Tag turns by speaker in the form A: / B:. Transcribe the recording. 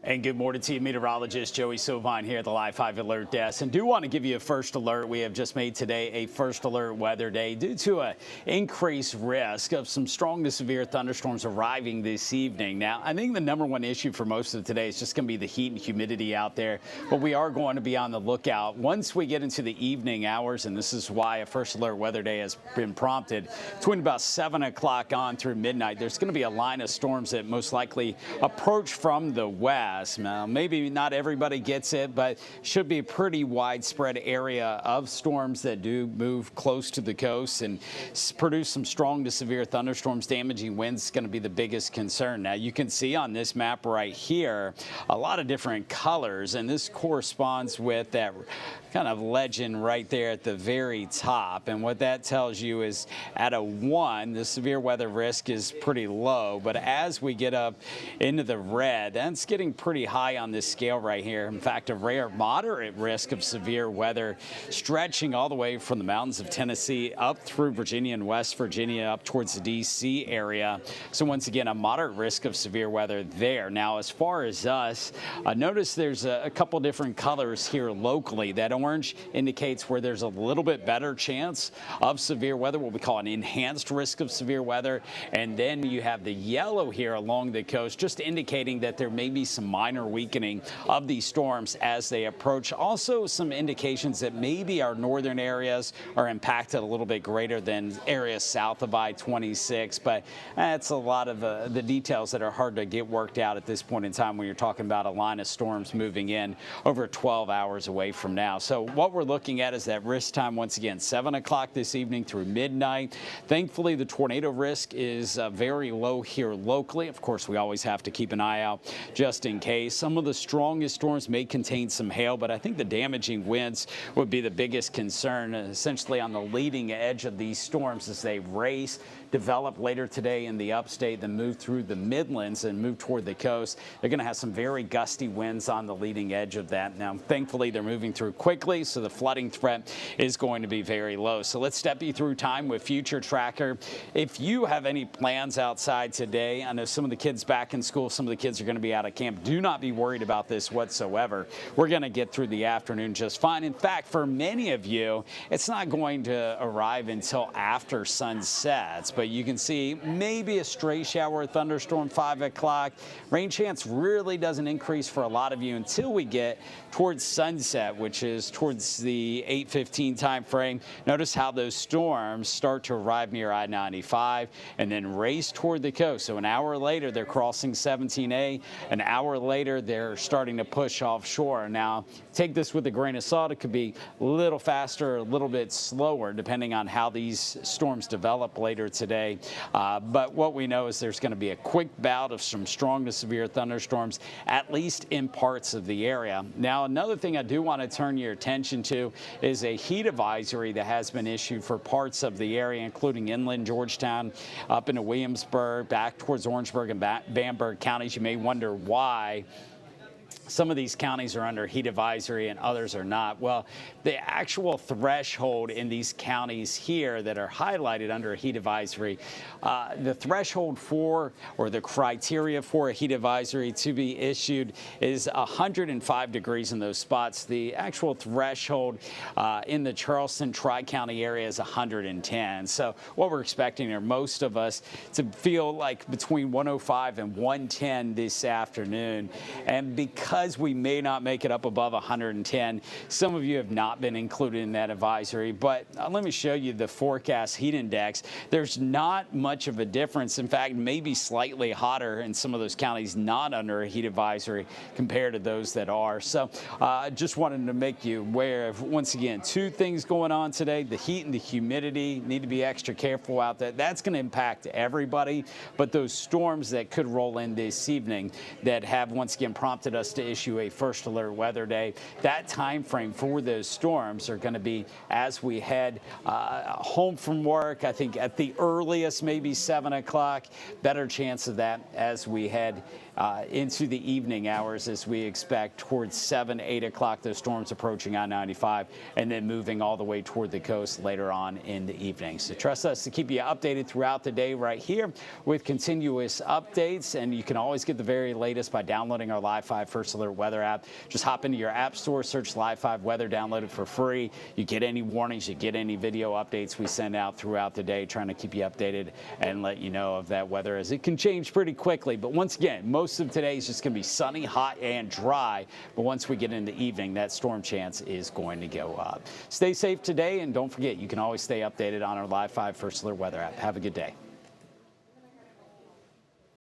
A: And good morning to you, meteorologist Joey Sovine here at the Live 5 Alert Desk. And do want to give you a first alert. We have just made today a first alert weather day due to an increased risk of some strong to severe thunderstorms arriving this evening. Now, I think the number one issue for most of today is just going to be the heat and humidity out there. But we are going to be on the lookout once we get into the evening hours. And this is why a first alert weather day has been prompted. Between about 7 o'clock on through midnight, there's going to be a line of storms that most likely approach from the west. Now, maybe not everybody gets it, but should be a pretty widespread area of storms that do move close to the coast and produce some strong to severe thunderstorms. Damaging winds is going to be the biggest concern. Now, you can see on this map right here a lot of different colors, and this corresponds with that kind of legend right there at the very top. And what that tells you is at a 1, the severe weather risk is pretty low, but as we get up into the red, that's getting pretty high on this scale right here. In fact, a rare moderate risk of severe weather stretching all the way from the mountains of Tennessee up through Virginia and West Virginia up towards the D.C. area. So once again, a moderate risk of severe weather there. Now, as far as us, notice there's a couple different colors here locally. That orange indicates where there's a little bit better chance of severe weather, what we call an enhanced risk of severe weather. And then you have the yellow here along the coast, just indicating that there may be some minor weakening of these storms as they approach. Also, some indications that maybe our northern areas are impacted a little bit greater than areas south of I-26, but that's a lot of the details that are hard to get worked out at this point in time when you're talking about a line of storms moving in over 12 hours away from now. So what we're looking at is that risk time, once again, 7 o'clock this evening through midnight. Thankfully, the tornado risk is very low here locally. Of course, we always have to keep an eye out just in case. Some of the strongest storms may contain some hail, but I think the damaging winds would be the biggest concern, essentially on the leading edge of these storms as they race, develop later today in the upstate, then move through the Midlands and move toward the coast. They're going to have some very gusty winds on the leading edge of that. Now, thankfully, they're moving through quickly, so the flooding threat is going to be very low. So let's step you through time with Future Tracker. If you have any plans outside today, I know some of the kids back in school, some of the kids are going to be out of camp. Do not be worried about this whatsoever. We're going to get through the afternoon just fine. In fact, for many of you, it's not going to arrive until after sun sets, but you can see maybe a stray shower or thunderstorm 5 o'clock. Rain chance really doesn't increase for a lot of you until we get towards sunset, which is towards the 8:15 time frame. Notice how those storms start to arrive near I-95 and then race toward the coast. So an hour later, they're crossing 17A. An hour later, they're starting to push offshore. Now, take this with a grain of salt. It could be a little faster, a little bit slower, depending on how these storms develop later today. But what we know is there's going to be a quick bout of some strong to severe thunderstorms, at least in parts of the area. Now, another thing I do want to turn your attention to is a heat advisory that has been issued for parts of the area, including inland Georgetown, up into Williamsburg, back towards Orangeburg and Bamberg counties. You may wonder why some of these counties are under heat advisory and others are not. Well, the actual threshold in these counties here that are highlighted under a heat advisory, the threshold for, or the criteria for a heat advisory to be issued is 105 degrees in those spots. The actual threshold in the Charleston Tri-County area is 110. So what we're expecting are most of us to feel like between 105 and 110 this afternoon. And because we may not make it up above 110, some of you have not been included in that advisory, but let me show you the forecast heat index. There's not much of a difference. In fact, maybe slightly hotter in some of those counties not under a heat advisory compared to those that are. So I just wanted to make you aware of, once again, two things going on today. The heat and the humidity, need to be extra careful out there. That's going to impact everybody, but those storms that could roll in this evening that have once again prompted us to issue a first alert weather day, that time frame for those storms are going to be as we head home from work. I think at the earliest maybe 7 o'clock. Better chance of that as we head into the evening hours as we expect towards 7, 8 o'clock. Those storms approaching I-95 and then moving all the way toward the coast later on in the evening. So trust us to keep you updated throughout the day right here with continuous updates. And you can always get the very latest by downloading our Live 5 First Alert Weather app. Just hop into your app store, search Live 5 Weather, download it for free. You get any warnings, you get any video updates we send out throughout the day, trying to keep you updated and let you know of that weather as it can change pretty quickly. But once again, most of today is just going to be sunny, hot, and dry. But once we get in the evening, that storm chance is going to go up. Stay safe today, and don't forget, you can always stay updated on our Live 5 First Alert Weather app. Have a good day.